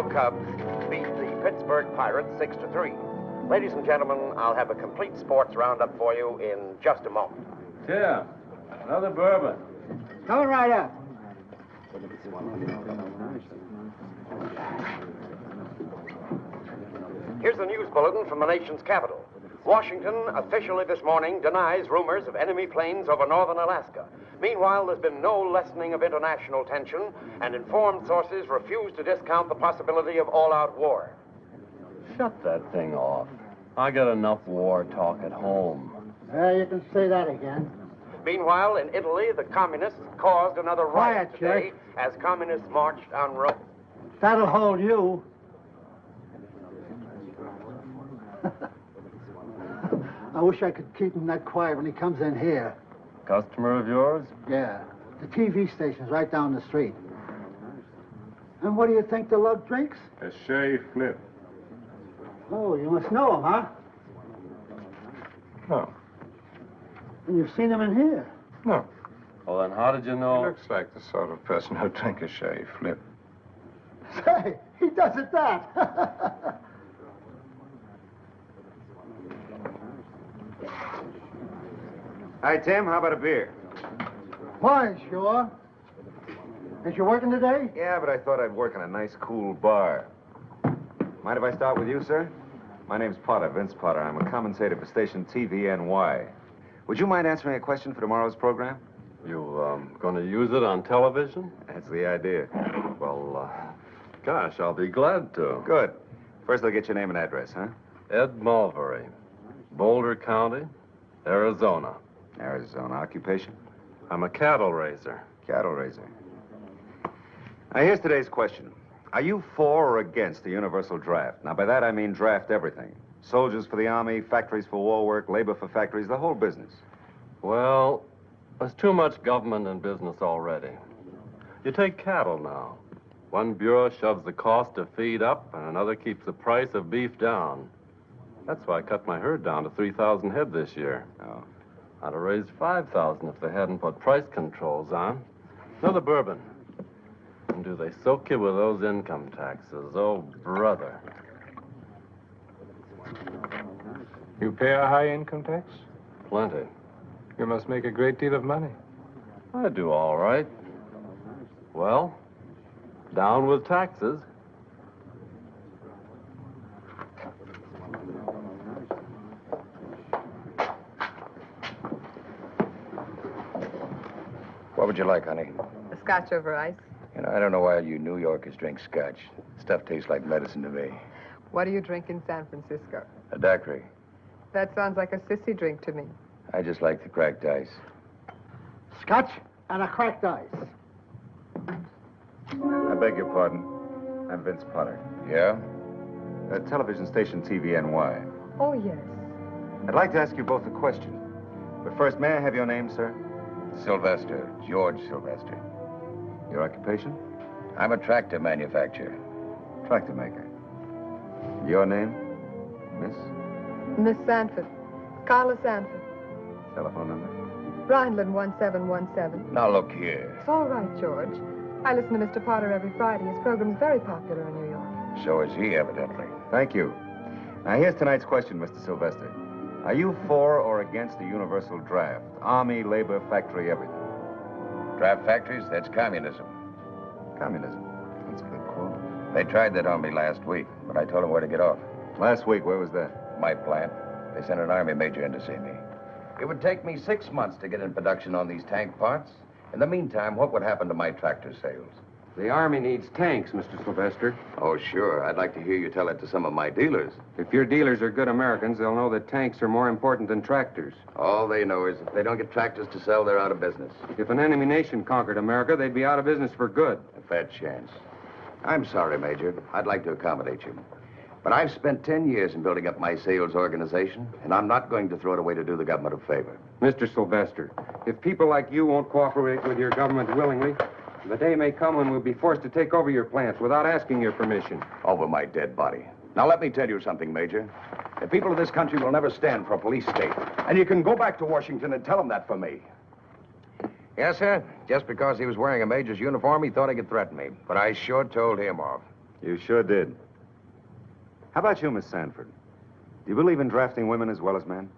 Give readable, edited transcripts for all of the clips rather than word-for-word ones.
Chicago Cubs beat the Pittsburgh Pirates 6-3. Ladies and gentlemen, I'll have a complete sports roundup for you in just a moment. Tim, another bourbon. Coming right up. Here's the news bulletin from the nation's capital. Washington officially this morning denies rumors of enemy planes over northern Alaska. Meanwhile, there's been no lessening of international tension, and informed sources refuse to discount the possibility of all-out war. Shut that thing off. I got enough war talk at home. You can say that again. Meanwhile, in Italy, the communists caused another riot Quiet, today as communists marched on Rome. That'll hold you. I wish I could keep him that quiet when he comes in here. Customer of yours? Yeah. The TV station's right down the street. And what do you think the lug drinks? A shay flip. Oh, you must know him, huh? No. And you've seen him in here. No. Well, then how did you He know? looks like the sort of person who'd drink a shay flip. Say, he does it that. Hi, Tim. How about a beer? Why, sure. Ain't you working today? Yeah, but I thought I'd work in a nice, cool bar. Mind if I start with you, sir? My name's Potter, Vince Potter. I'm a commentator for station TVNY. Would you mind answering a question for tomorrow's program? You, gonna use it on television? That's the idea. Well, gosh, I'll be glad to. Good. First, I'll get your name and address, huh? Ed Mulberry, Boulder County, Arizona. Arizona. Occupation? I'm a cattle raiser. Cattle raiser. Now, here's today's question. Are you for or against the universal draft? Now, by that, I mean draft everything. Soldiers for the Army, factories for war work, labor for factories, the whole business. Well, there's too much government and business already. You take cattle now. One bureau shoves the cost of feed up, and another keeps the price of beef down. That's why I cut my herd down to 3,000 head this year. Oh. I'd have raised 5,000 if they hadn't put price controls on. Another bourbon. And do they soak you with those income taxes? Oh, brother. You pay a high income tax? Plenty. You must make a great deal of money. I do all right. Well, down with taxes. What would you like, honey? A scotch over ice. You know, I don't know why you New Yorkers drink scotch. Stuff tastes like medicine to me. What do you drink in San Francisco? A daiquiri. That sounds like a sissy drink to me. I just like the cracked ice. Scotch and a cracked ice. I beg your pardon. I'm Vince Potter. Yeah? Television station TVNY. Oh, yes. I'd like to ask you both a question. But first, may I have your name, sir? Sylvester. George Sylvester. Your occupation? I'm a tractor manufacturer. Tractor maker. Your name? Miss? Miss Sanford. Carla Sanford. Telephone number? Rhineland 1717. Now, look here. It's all right, George. I listen to Mr. Potter every Friday. His program's very popular in New York. So is he, evidently. Thank you. Now, here's tonight's question, Mr. Sylvester. Are you for or against the universal draft? Army, labor, factory, everything. Draft factories? That's communism. Communism. That's a good quote. They tried that on me last week, but I told them where to get off. Last week, where was that? My plant. They sent an Army major in to see me. It would take me 6 months to get in production on these tank parts. In the meantime, what would happen to my tractor sales? The Army needs tanks, Mr. Sylvester. Oh, sure. I'd like to hear you tell it to some of my dealers. If your dealers are good Americans, they'll know that tanks are more important than tractors. All they know is if they don't get tractors to sell, they're out of business. If an enemy nation conquered America, they'd be out of business for good. A fair chance. I'm sorry, Major. I'd like to accommodate you. But I've spent 10 years in building up my sales organization, and I'm not going to throw it away to do the government a favor. Mr. Sylvester, if people like you won't cooperate with your government willingly, the day may come when we'll be forced to take over your plants without asking your permission. Over my dead body. Now, let me tell you something, Major. The people of this country will never stand for a police state. And you can go back to Washington and tell them that for me. Yes, sir. Just because he was wearing a major's uniform, he thought he could threaten me. But I sure told him off. You sure did. How about you, Miss Sanford? Do you believe in drafting women as well as men?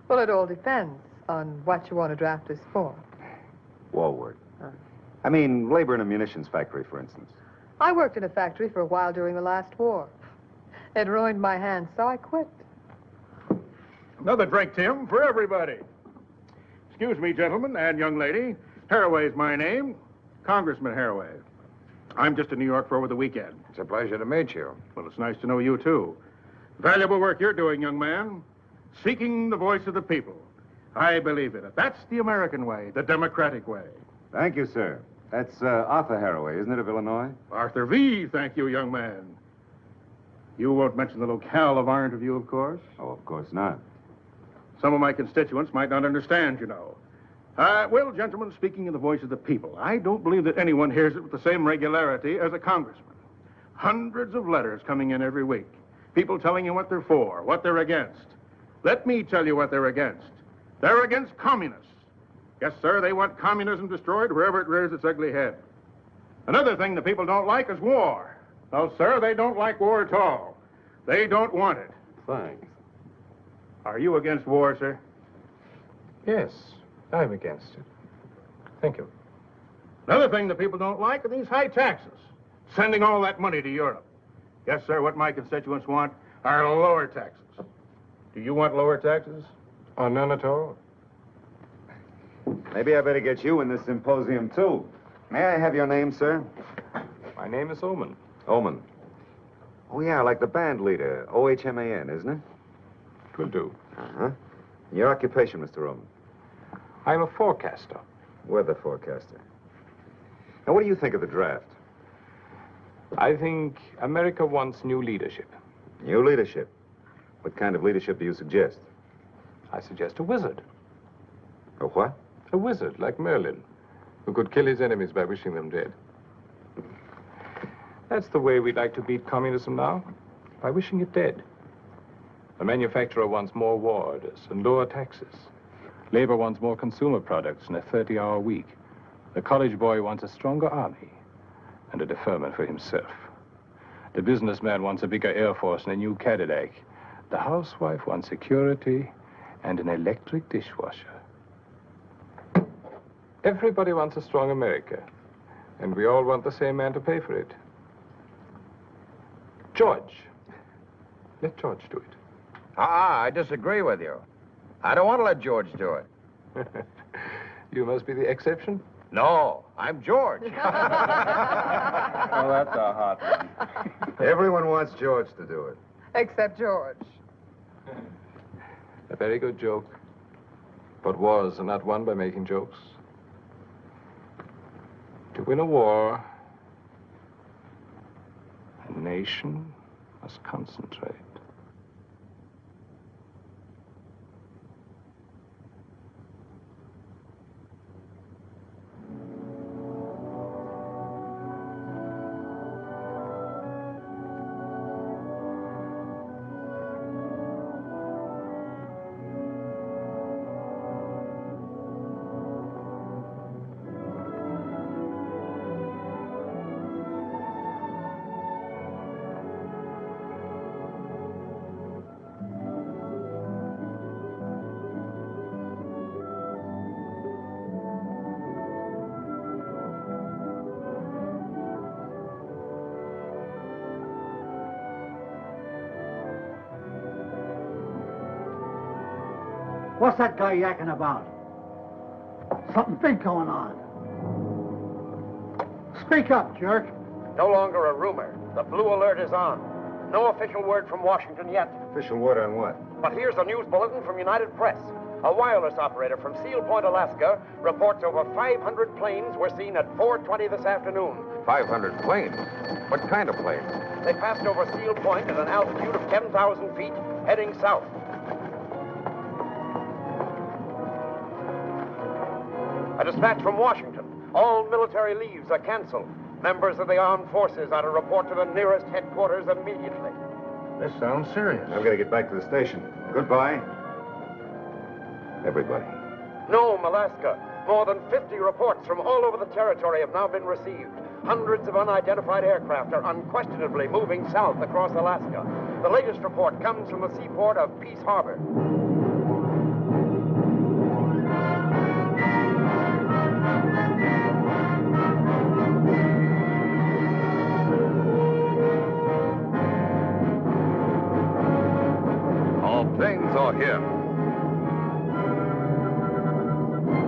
Well, it all depends on what you want to draft us for. War work. I mean, labor in a munitions factory, for instance. I worked in a factory for a while during the last war. It ruined my hands, so I quit. Another drink, Tim, for everybody. Excuse me, gentlemen and young lady. Haraway's my name. Congressman Haraway. I'm just in New York for over the weekend. It's a pleasure to meet you. Well, it's nice to know you, too. Valuable work you're doing, young man. Seeking the voice of the people. I believe in it. That's the American way, the democratic way. Thank you, sir. That's Arthur Haraway, isn't it, of Illinois? Arthur V., thank you, young man. You won't mention the locale of our interview, of course. Oh, of course not. Some of my constituents might not understand, you know. Well, gentlemen, speaking in the voice of the people, I don't believe that anyone hears it with the same regularity as a congressman. Hundreds of letters coming in every week. People telling you what they're for, what they're against. Let me tell you what they're against. They're against communists. Yes, sir, they want communism destroyed wherever it rears its ugly head. Another thing the people don't like is war. No, sir, they don't like war at all. They don't want it. Thanks. Are you against war, sir? Yes, I'm against it. Thank you. Another thing the people don't like are these high taxes. Sending all that money to Europe. Yes, sir, what my constituents want are lower taxes. Do you want lower taxes? Oh, none at all. Maybe I better get you in this symposium, too. May I have your name, sir? My name is Oman. Oman. Oh, yeah, like the band leader. O-H-M-A-N, isn't it? It will do. Uh-huh. Your occupation, Mr. Oman? I'm a forecaster. Weather forecaster. Now, what do you think of the draft? I think America wants new leadership. New leadership? What kind of leadership do you suggest? I suggest a wizard. A what? A wizard, like Merlin, who could kill his enemies by wishing them dead. That's the way we'd like to beat communism now, by wishing it dead. The manufacturer wants more war orders and lower taxes. Labor wants more consumer products and a 30-hour week. The college boy wants a stronger army and a deferment for himself. The businessman wants a bigger Air Force and a new Cadillac. The housewife wants security and an electric dishwasher. Everybody wants a strong America, and we all want the same man to pay for it. George. Let George do it. I disagree with you. I don't want to let George do it. You must be the exception. No, I'm George. Oh, that's a hot one. Everyone wants George to do it. Except George. A very good joke. But wars are not won by making jokes. To win a war, a nation must concentrate. What's that guy yakking about? Something big going on. Speak up, jerk. No longer a rumor. The blue alert is on. No official word from Washington yet. Official word on what? But here's a news bulletin from United Press. A wireless operator from Seal Point, Alaska, reports over 500 planes were seen at 4:20 this afternoon. 500 planes? What kind of planes? They passed over Seal Point at an altitude of 10,000 feet, heading south. A dispatch from Washington. All military leaves are canceled. Members of the armed forces are to report to the nearest headquarters immediately. This sounds serious. I've got to get back to the station. Goodbye. Everybody. Nome, Alaska. More than 50 reports from all over the territory have now been received. hundreds of unidentified aircraft are unquestionably moving south across Alaska. The latest report comes from the seaport of Peace Harbor. All planes are here.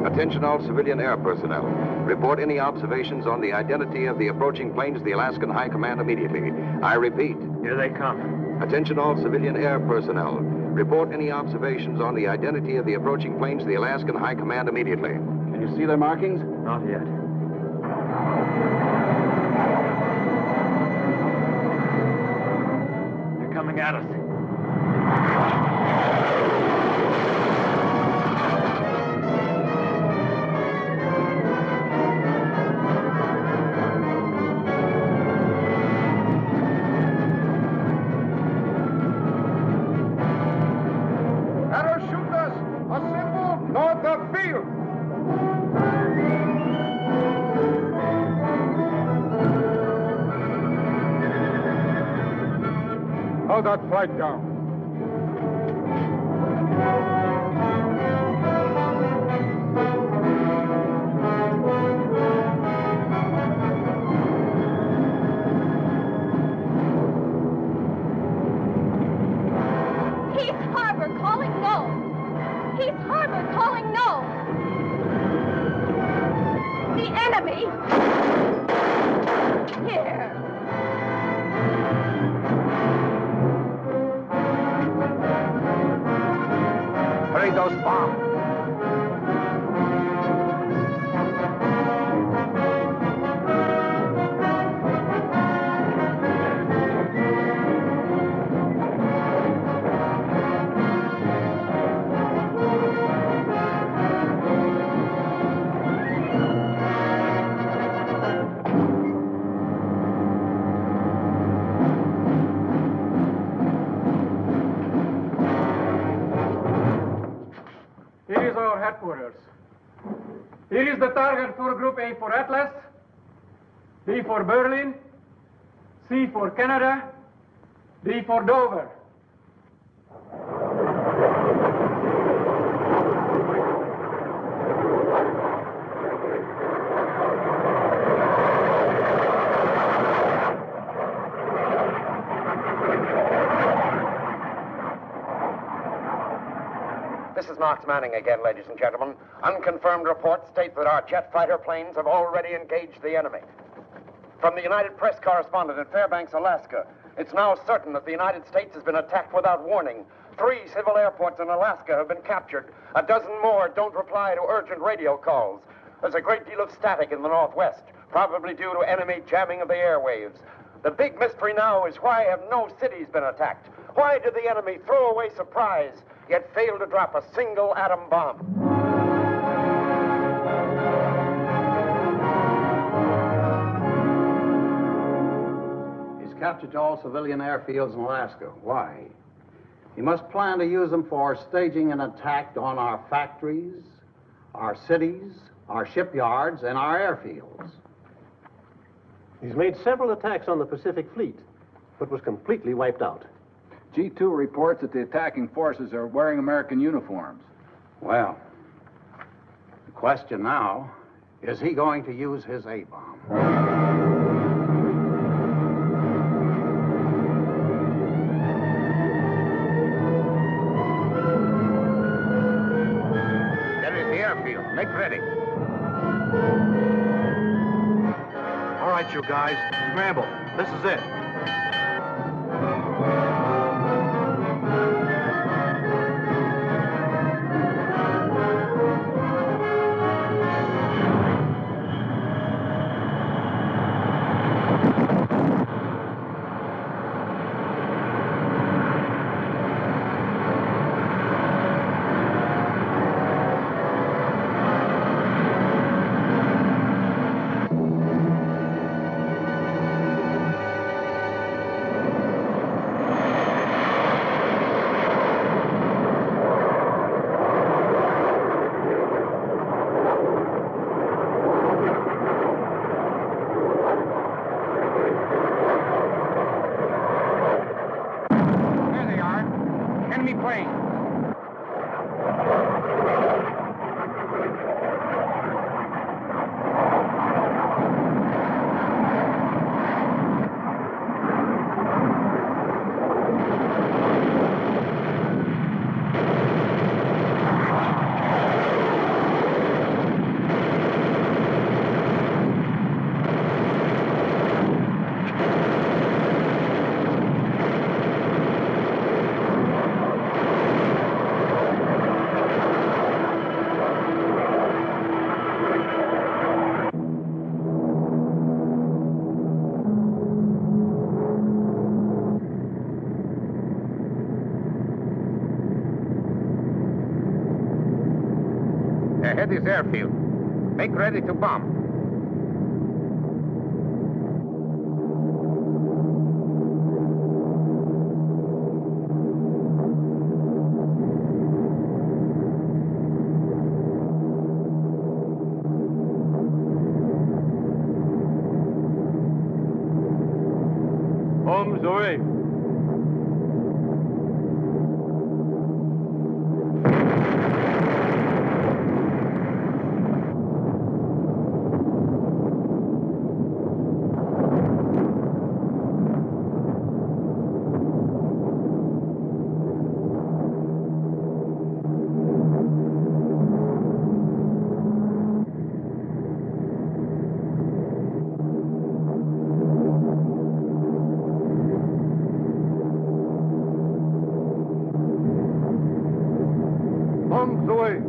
Attention all civilian air personnel. Report any observations on the identity of the approaching planes to the Alaskan High Command immediately. I repeat. Here they come. Attention all civilian air personnel. Report any observations on the identity of the approaching planes to the Alaskan High Command immediately. Can you see their markings? Not yet. They're coming at us. Hold that flight down. Peace Harbor calling no. Peace Harbor calling no. The enemy. Here. Hurry those bombs. Here is our headquarters. Here is the target for Group A for Atlas, B for Berlin, C for Canada, D for Dover. This is Knox Manning again, ladies and gentlemen. Unconfirmed reports state that our jet fighter planes have already engaged the enemy. From the United Press correspondent in Fairbanks, Alaska, it's now certain that the United States has been attacked without warning. 3 civil airports in Alaska have been captured. A dozen more don't reply to urgent radio calls. There's a great deal of static in the northwest, probably due to enemy jamming of the airwaves. The big mystery now is why have no cities been attacked? Why did the enemy throw away surprise, yet fail to drop a single atom bomb? He's captured all civilian airfields in Alaska. Why? He must plan to use them for staging an attack on our factories, our cities, our shipyards, and our airfields. He's made several attacks on the Pacific Fleet, but was completely wiped out. G2 reports that the attacking forces are wearing American uniforms. Well, the question now, is he going to use his A-bomb? That is the airfield. Make ready. All right, you guys, scramble. This is it. Ahead is airfield. Make ready to bomb. Bombs away. Bombs away.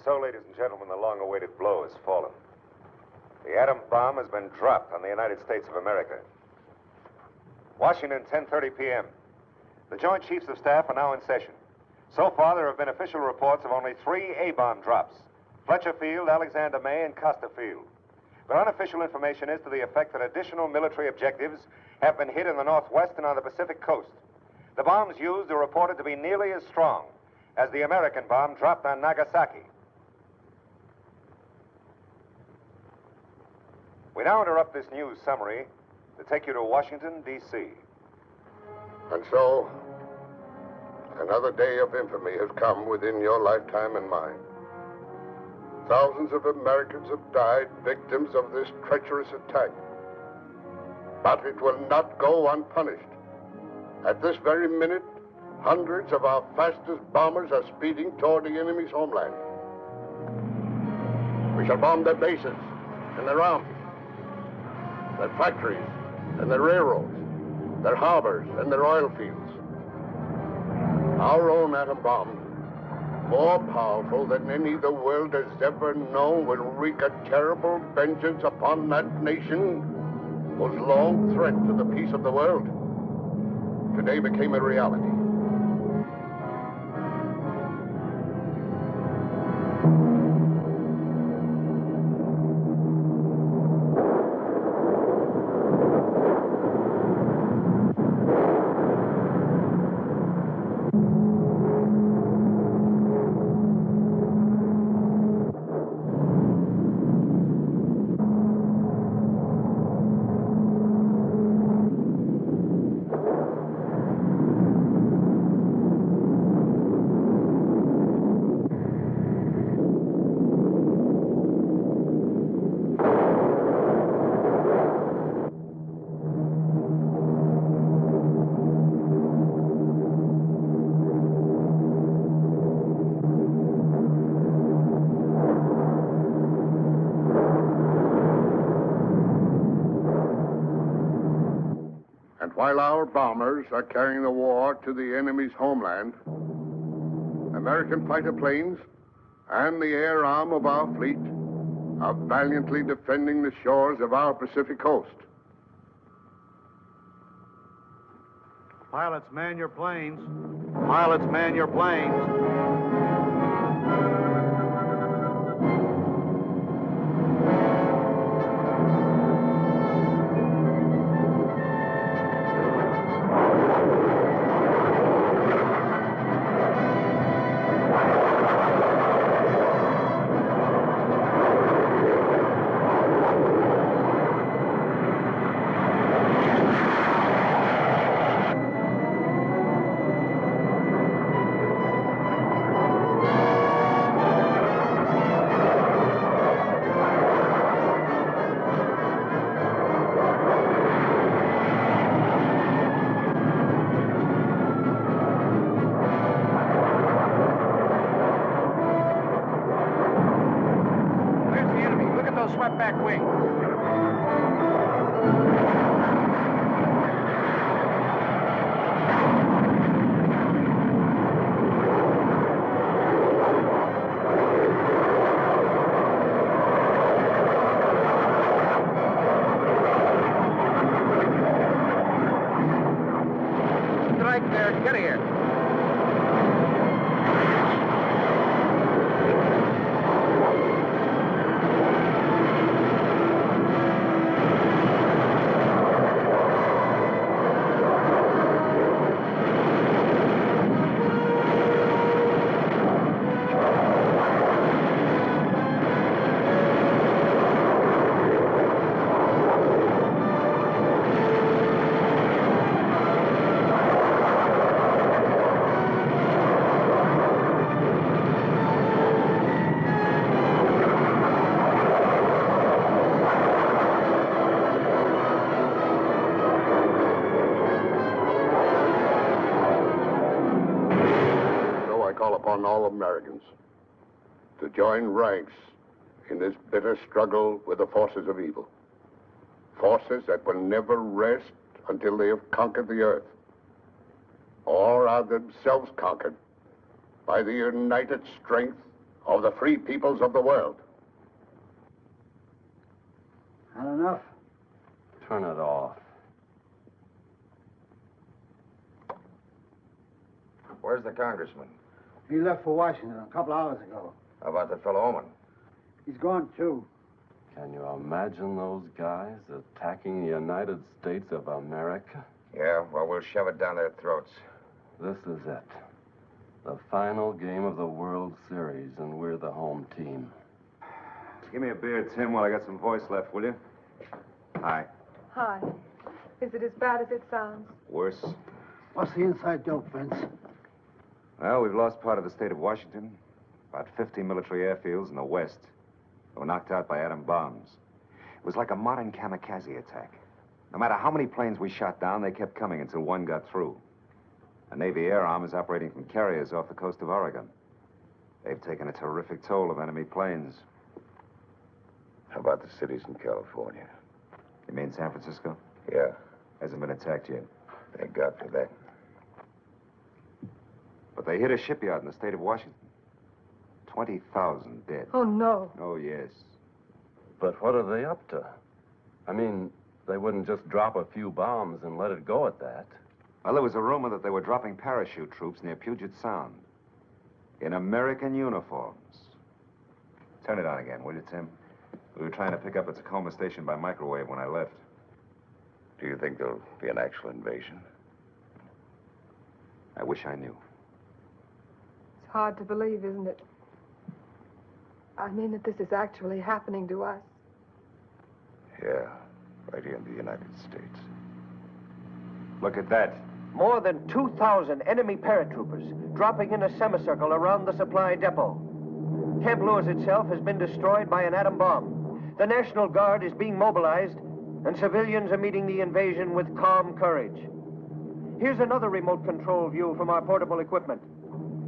So, ladies and gentlemen, the long-awaited blow has fallen. The atom bomb has been dropped on the United States of America. Washington, 10:30 p.m. The Joint Chiefs of Staff are now in session. So far, there have been official reports of only 3 A-bomb drops: Fletcher Field, Alexander May, and Custer Field. But unofficial information is to the effect that additional military objectives have been hit in the Northwest and on the Pacific coast. The bombs used are reported to be nearly as strong as the American bomb dropped on Nagasaki. We now interrupt this news summary to take you to Washington, D.C. And so, another day of infamy has come within your lifetime and mine. Thousands of Americans have died victims of this treacherous attack. But it will not go unpunished. At this very minute, hundreds of our fastest bombers are speeding toward the enemy's homeland. We shall bomb their bases and their armies, their factories and their railroads, their harbors and their oil fields. Our own atom bomb, more powerful than any the world has ever known, will wreak a terrible vengeance upon that nation whose long threat to the peace of the world today became a reality. While our bombers are carrying the war to the enemy's homeland, American fighter planes and the air arm of our fleet are valiantly defending the shores of our Pacific coast. Pilots, man your planes. Pilots, man your planes. back there. Get here. Upon all Americans to join ranks in this bitter struggle with the forces of evil. Forces that will never rest until they have conquered the earth, or are themselves conquered by the united strength of the free peoples of the world. Not enough. Turn it off. Where's the congressman? He left for Washington a couple hours ago. How about the fellow Oman? He's gone, too. Can you imagine those guys attacking the United States of America? Yeah, well, we'll shove it down their throats. This is it. The final game of the World Series, and we're the home team. Give me a beer, Tim, while I got some voice left, will you? Hi. Hi. Is it as bad as it sounds? Worse? What's the inside dope, Vince? Well, we've lost part of the state of Washington. About 50 military airfields in the west. They were knocked out by atom bombs. It was like a modern kamikaze attack. No matter how many planes we shot down, they kept coming until one got through. A Navy air arm is operating from carriers off the coast of Oregon. They've taken a terrific toll of enemy planes. How about the cities in California? You mean San Francisco? Yeah. Hasn't been attacked yet. Thank God for that. But they hit a shipyard in the state of Washington. 20,000 dead. Oh, no. Oh, yes. But what are they up to? I mean, they wouldn't just drop a few bombs and let it go at that. Well, there was a rumor that they were dropping parachute troops near Puget Sound. In American uniforms. Turn it on again, will you, Tim? We were trying to pick up a Tacoma station by microwave when I left. Do you think there'll be an actual invasion? I wish I knew. It's hard to believe, isn't it? I mean that this is actually happening to us. Yeah, right here in the United States. Look at that. More than 2,000 enemy paratroopers dropping in a semicircle around the supply depot. Camp Lewis itself has been destroyed by an atom bomb. The National Guard is being mobilized, and civilians are meeting the invasion with calm courage. Here's another remote control view from our portable equipment.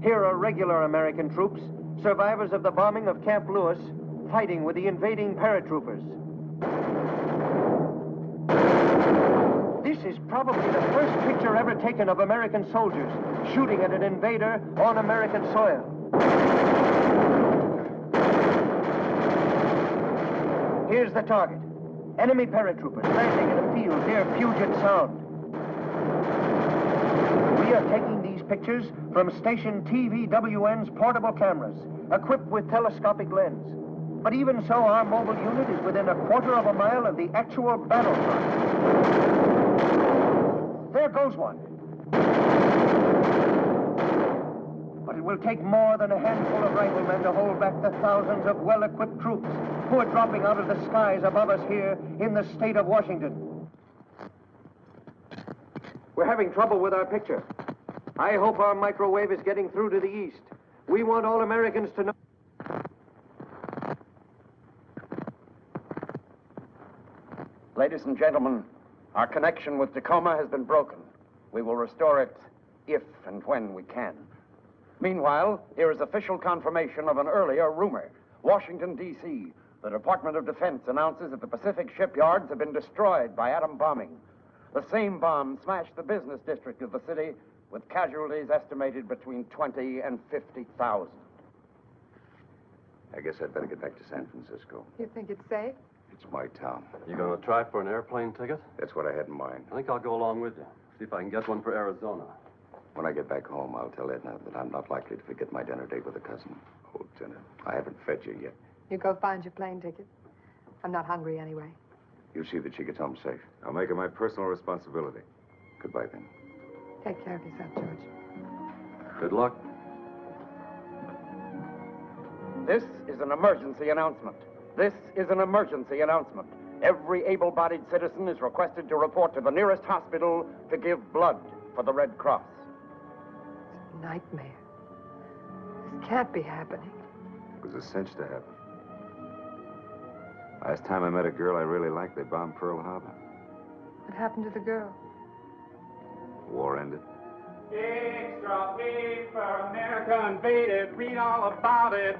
Here are regular American troops, survivors of the bombing of Camp Lewis, fighting with the invading paratroopers. This is probably the first picture ever taken of American soldiers shooting at an invader on American soil. Here's the target. Enemy paratroopers landing in a field near Puget Sound. We are taking these pictures from station TVWN's portable cameras, equipped with telescopic lens. But even so, our mobile unit is within a quarter of a mile of the actual battlefront. There goes one. But it will take more than a handful of riflemen to hold back the thousands of well-equipped troops who are dropping out of the skies above us here in the state of Washington. We're having trouble with our picture. I hope our microwave is getting through to the east. We want all Americans to know. Ladies and gentlemen, our connection with Tacoma has been broken. We will restore it if and when we can. Meanwhile, here is official confirmation of an earlier rumor. Washington, D.C., the Department of Defense announces that the Pacific shipyards have been destroyed by atom bombing. The same bomb smashed the business district of the city, with casualties estimated between 20 and 50,000. I guess I'd better get back to San Francisco. You think it's safe? It's my town. You gonna try for an airplane ticket? That's what I had in mind. I think I'll go along with you. See if I can get one for Arizona. When I get back home, I'll tell Edna that I'm not likely to forget my dinner date with a cousin. Oh, dinner. I haven't fed you yet. You go find your plane ticket. I'm not hungry anyway. You see that she gets home safe. I'll make it my personal responsibility. Goodbye, then. Take care of yourself, George. Good luck. This is an emergency announcement. This is an emergency announcement. Every able-bodied citizen is requested to report to the nearest hospital to give blood for the Red Cross. It's a nightmare. This can't be happening. It was a cinch to happen. Last time I met a girl I really liked, they bombed Pearl Harbor. What happened to the girl? The war ended. Extra paper, America invaded, read all about it.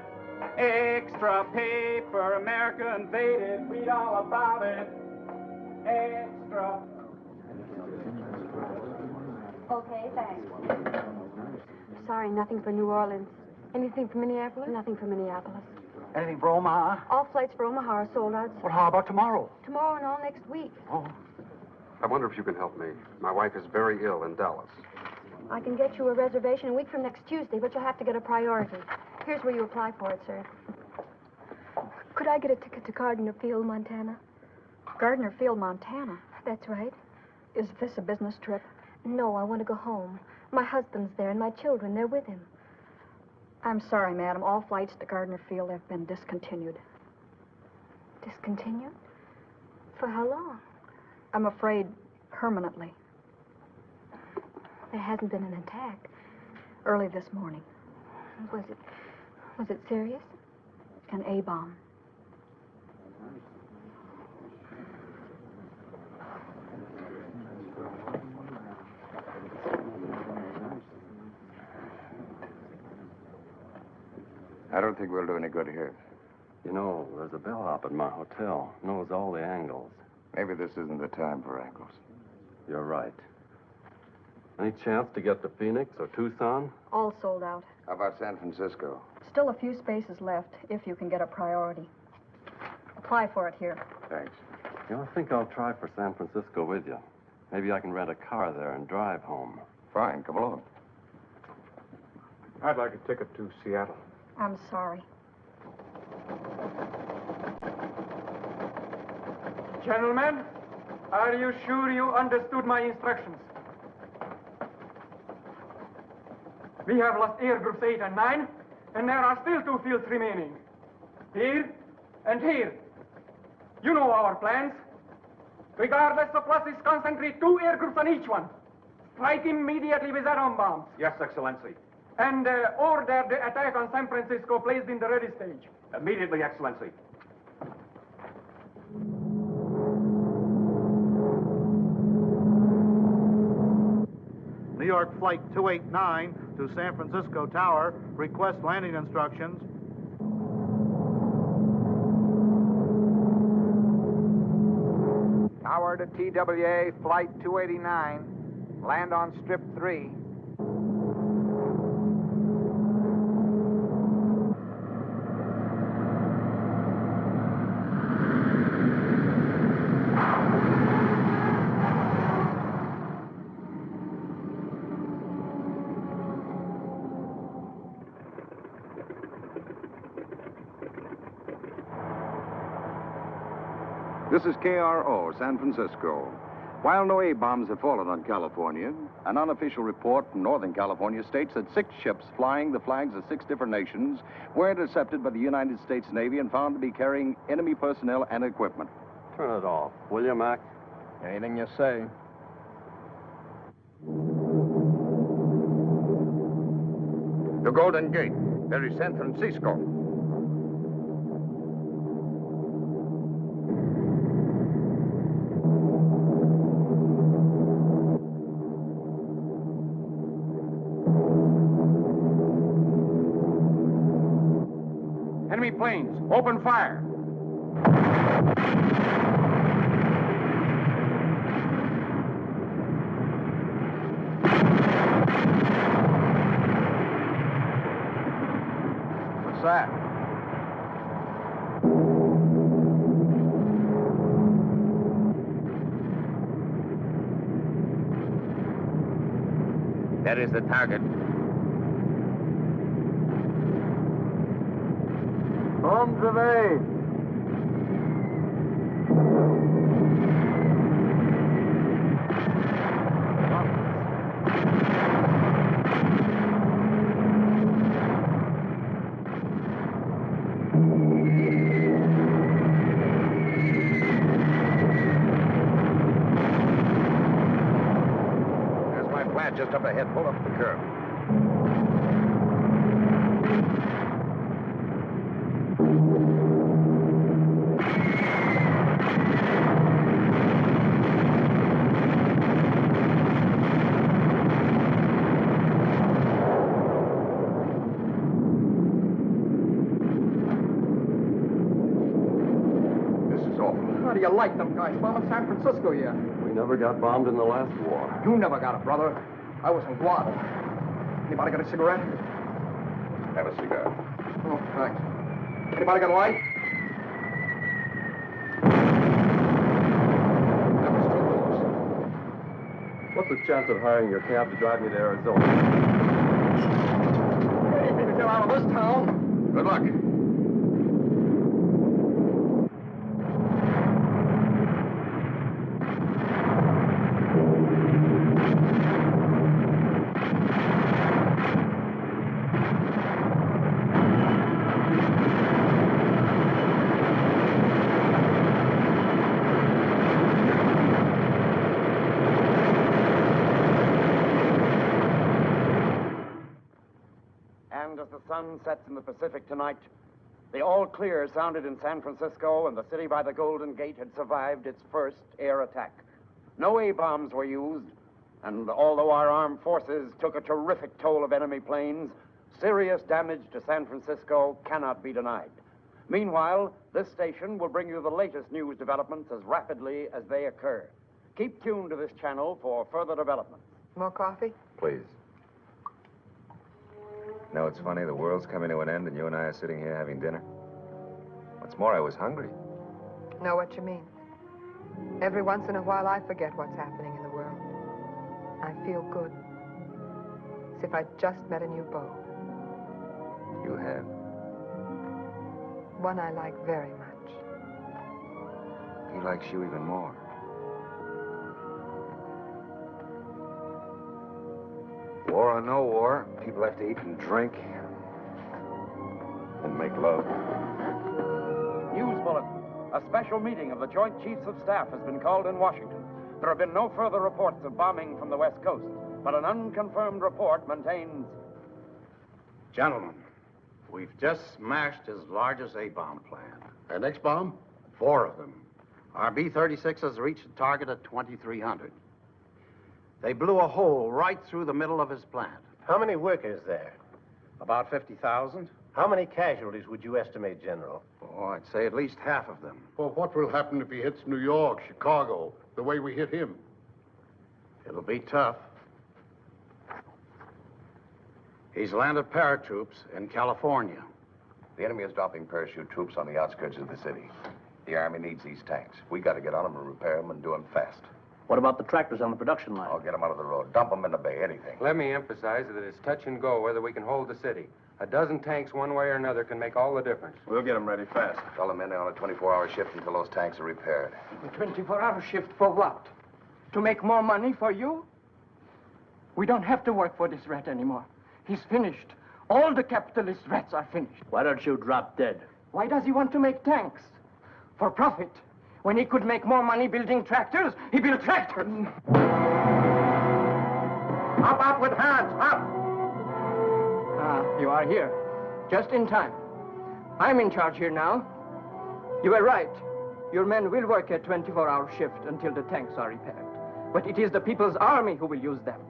Extra paper, America invaded, read all about it. Extra. Okay, thanks. Sorry, nothing for New Orleans. Anything for Minneapolis? Nothing for Minneapolis. Anything for Omaha? All flights for Omaha are sold out. Well, how about tomorrow? Tomorrow and all next week. Oh. I wonder if you can help me. My wife is very ill in Dallas. I can get you a reservation a week from next Tuesday, but you'll have to get a priority. Here's where you apply for it, sir. Could I get a ticket to Gardner Field, Montana? Gardner Field, Montana? That's right. Is this a business trip? No, I want to go home. My husband's there and my children, they're with him. I'm sorry, madam. All flights to Gardner Field have been discontinued. Discontinued? For how long? I'm afraid permanently. There hasn't been an attack. Early this morning. Was it serious? An A-bomb. I don't think we'll do any good here. You know, there's a bellhop at my hotel. Knows all the angles. Maybe this isn't the time for angles. You're right. Any chance to get to Phoenix or Tucson? All sold out. How about San Francisco? Still a few spaces left, if you can get a priority. Apply for it here. Thanks. You know, I think I'll try for San Francisco with you. Maybe I can rent a car there and drive home. Fine, come along. I'd like a ticket to Seattle. I'm sorry. Gentlemen, are you sure you understood my instructions? We have lost air groups 8 and 9, and there are still 2 fields remaining. Here and here. You know our plans. Regardless of losses, concentrate 2 air groups on each one. Strike immediately with atom bombs. Yes, Excellency. And order the attack on San Francisco placed in the ready stage. Immediately, Excellency. New York Flight 289 to San Francisco Tower. Request landing instructions. Tower to TWA, Flight 289. Land on Strip 3. This is KRO, San Francisco. While no A-bombs have fallen on California, an unofficial report from Northern California states that 6 ships flying the flags of 6 different nations were intercepted by the United States Navy and found to be carrying enemy personnel and equipment. Turn it off, will you, Mac? Anything you say. The Golden Gate. There is San Francisco. Enemy planes, open fire. What's that? That is the target. Bombs away. There's my plant just up ahead. Pull up the curb. How do you like them guys bombing San Francisco yet? We never got bombed in the last war. You never got it, brother. I was in Guadalajara. Anybody got a cigarette? Have a cigar. Oh, thanks. Anybody got a light? What's the chance of hiring your cab to drive me to Arizona? Hey, me to get out of this town. Good luck. And as the sun sets in the Pacific tonight, the all clear sounded in San Francisco, and the city by the Golden Gate had survived its first air attack. No A-bombs were used, and although our armed forces took a terrific toll of enemy planes, serious damage to San Francisco cannot be denied. Meanwhile, this station will bring you the latest news developments as rapidly as they occur. Keep tuned to this channel for further developments. More coffee? Please. No, it's funny. The world's coming to an end, and you and I are sitting here having dinner. What's more, I was hungry. Know what you mean. Every once in a while, I forget what's happening in the world. I feel good. As if I'd just met a new beau. You have. One I like very much. He likes you even more. War or no war, people have to eat and drink and make love. News bulletin. A special meeting of the Joint Chiefs of Staff has been called in Washington. There have been no further reports of bombing from the West Coast, but an unconfirmed report maintains... Gentlemen, we've just smashed his largest A-bomb plant. And next bomb? 4 of them. Our B-36s reached a target at 2,300. They blew a hole right through the middle of his plant. How many workers there? About 50,000. How many casualties would you estimate, General? Oh, I'd say at least half of them. Well, what will happen if he hits New York, Chicago, the way we hit him? It'll be tough. He's landed paratroops in California. The enemy is dropping parachute troops on the outskirts of the city. The Army needs these tanks. We got to get on them and repair them and do them fast. What about the tractors on the production line? I'll get them out of the road. Dump them in the bay, anything. Let me emphasize that it's touch and go whether we can hold the city. A dozen tanks one way or another can make all the difference. We'll get them ready fast. Tell the men they're on a 24-hour shift until those tanks are repaired. A 24-hour shift for what? To make more money for you? We don't have to work for this rat anymore. He's finished. All the capitalist rats are finished. Why don't you drop dead? Why does he want to make tanks? For profit. When he could make more money building tractors, he built tractors. Up with hands, up! You are here. Just in time. I'm in charge here now. You were right. Your men will work a 24-hour shift until the tanks are repaired. But it is the People's Army who will use them.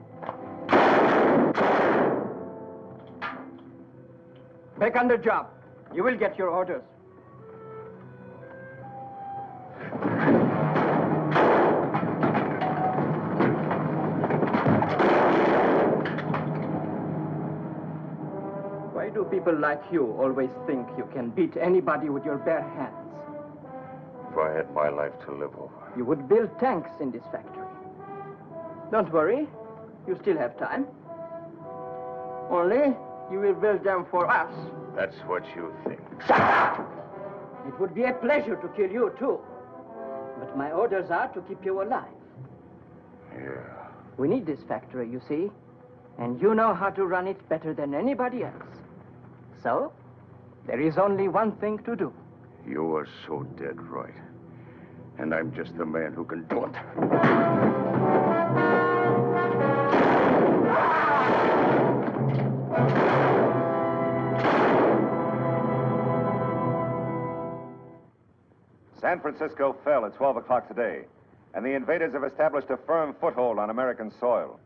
Back on the job. You will get your orders. Why do people like you always think you can beat anybody with your bare hands? If I had my life to live over. You would build tanks in this factory. Don't worry. You still have time. Only you will build them for us. That's what you think. It would be a pleasure to kill you, too. But my orders are to keep you alive. Yeah. We need this factory, you see. And you know how to run it better than anybody else. So, there is only one thing to do. You are so dead right. And I'm just the man who can do it. San Francisco fell at 12 o'clock today, and the invaders have established a firm foothold on American soil.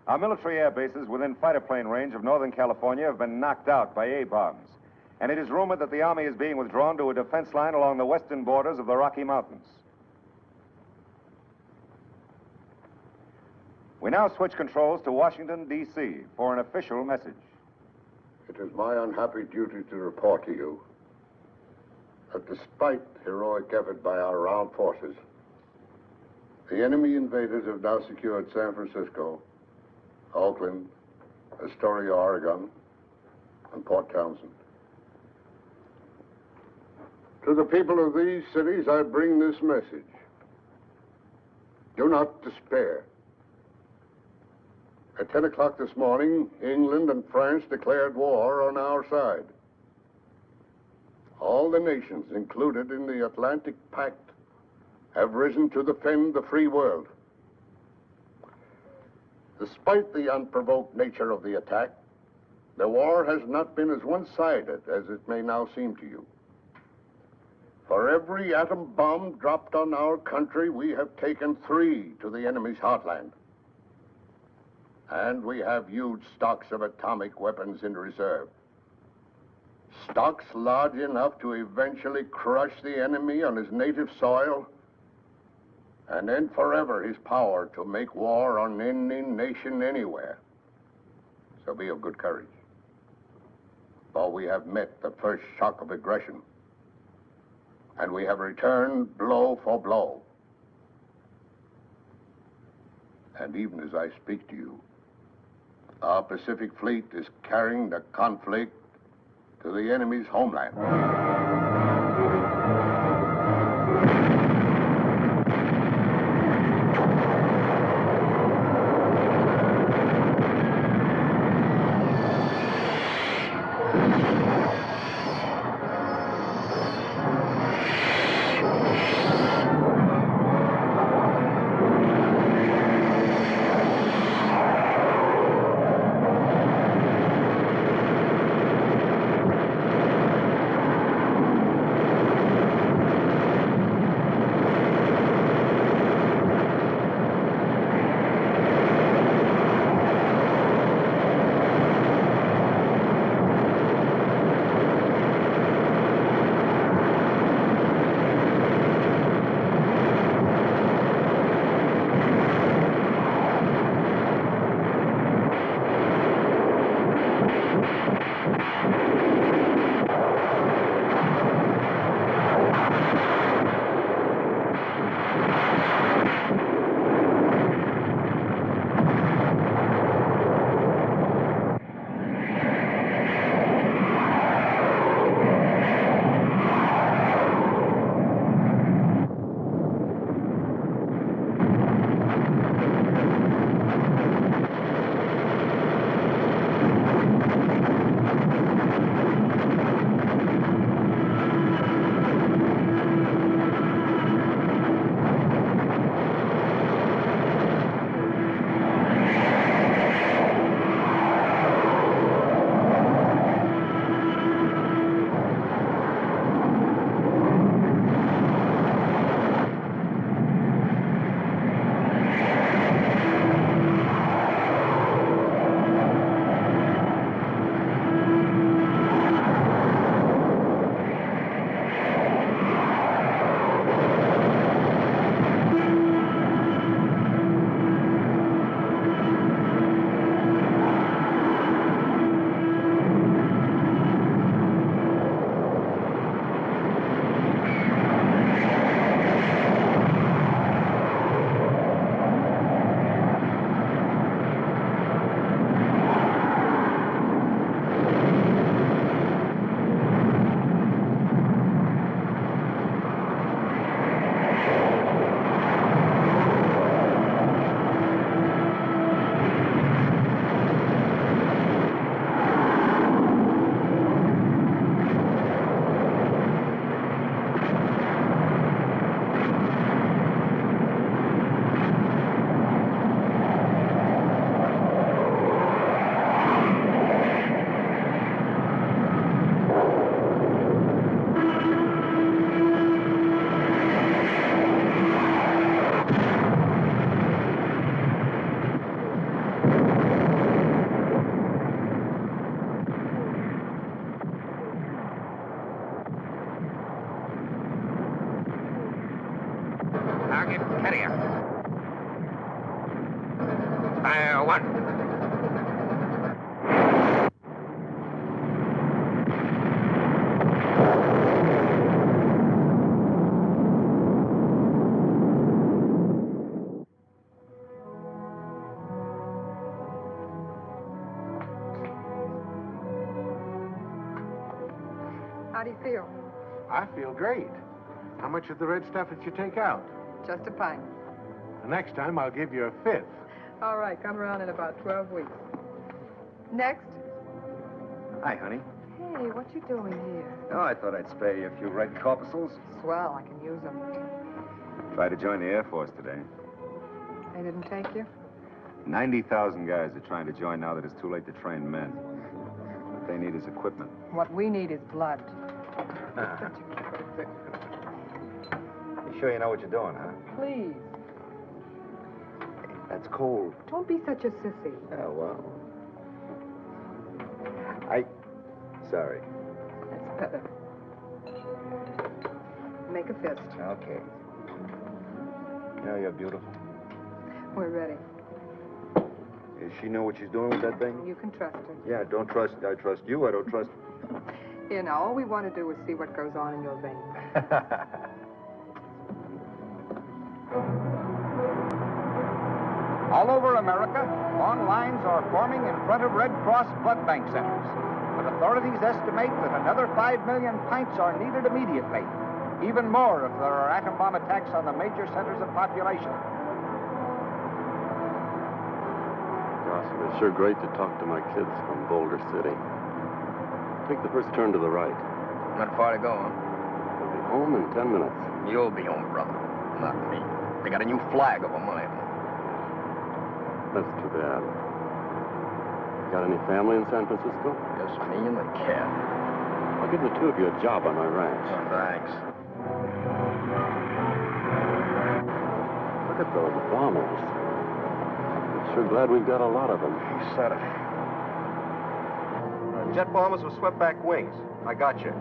Our military air bases within fighter plane range of Northern California have been knocked out by A-bombs, and it is rumored that the Army is being withdrawn to a defense line along the western borders of the Rocky Mountains. We now switch controls to Washington, D.C. for an official message. It is my unhappy duty to report to you that despite heroic effort by our armed forces, the enemy invaders have now secured San Francisco, Oakland, Astoria, Oregon, and Port Townsend. To the people of these cities, I bring this message. Do not despair. At 10 o'clock this morning, England and France declared war on our side. All the nations included in the Atlantic Pact have risen to defend the free world. Despite the unprovoked nature of the attack, the war has not been as one-sided as it may now seem to you. For every atom bomb dropped on our country, we have taken 3 to the enemy's heartland. And we have huge stocks of atomic weapons in reserve. Stocks large enough to eventually crush the enemy on his native soil and end forever his power to make war on any nation anywhere. So be of good courage. For we have met the first shock of aggression, and we have returned blow for blow. And even as I speak to you, our Pacific Fleet is carrying the conflict to the enemy's homeland. One. How do you feel? I feel great. How much of the red stuff did you take out? Just a pint. The next time I'll give you a fifth. All right, come around in about 12 weeks. Next. Hi, honey. Hey, what you doing here? Oh, I thought I'd spare you a few red corpuscles. Swell, I can use them. Tried to join the Air Force today. They didn't take you? 90,000 guys are trying to join now that it's too late to train men. What they need is equipment. What we need is blood. You sure you know what you're doing, huh? Please, That's cold. don't be such a sissy. Oh, well. Sorry. That's better. Make a fist. Okay. You know you're beautiful. We're ready. Does she know what she's doing with that thing? You can trust her. Yeah, don't trust. I trust you. I don't trust. Here, now, all we want to do is see what goes on in your veins. All over America, long lines are forming in front of Red Cross blood bank centers. But authorities estimate that another 5 million pints are needed immediately. Even more if there are atom bomb attacks on the major centers of population. Gosh, it was sure great to talk to my kids from Boulder City. Take the first turn to the right. Not far to go, huh? We'll be home in 10 minutes. You'll be home, brother. Not me. They got a new flag over my home. That's too bad. Got any family in San Francisco? Just me and the cat. I'll give the two of you a job on my ranch. Oh, thanks. Look at those bombers. I'm sure glad we've got a lot of them. You said it. Jet bombers with swept back wings. I got you.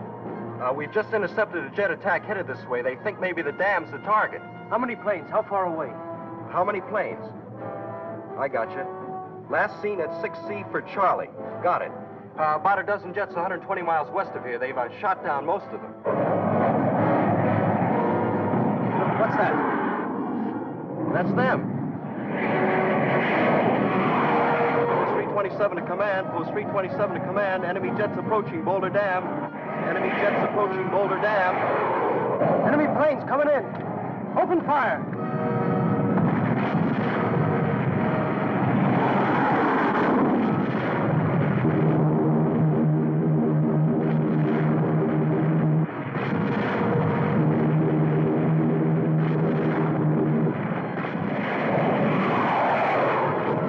We've just intercepted a jet attack headed this way. They think maybe the dam's the target. How many planes? How far away? How many planes? I got you. Last seen at 6C for Charlie. Got it. About a dozen jets 120 miles west of here. They've shot down most of them. What's that? That's them. Post 327 to command. Post 327 to command. Enemy jets approaching Boulder Dam. Enemy jets approaching Boulder Dam. Enemy planes coming in. Open fire.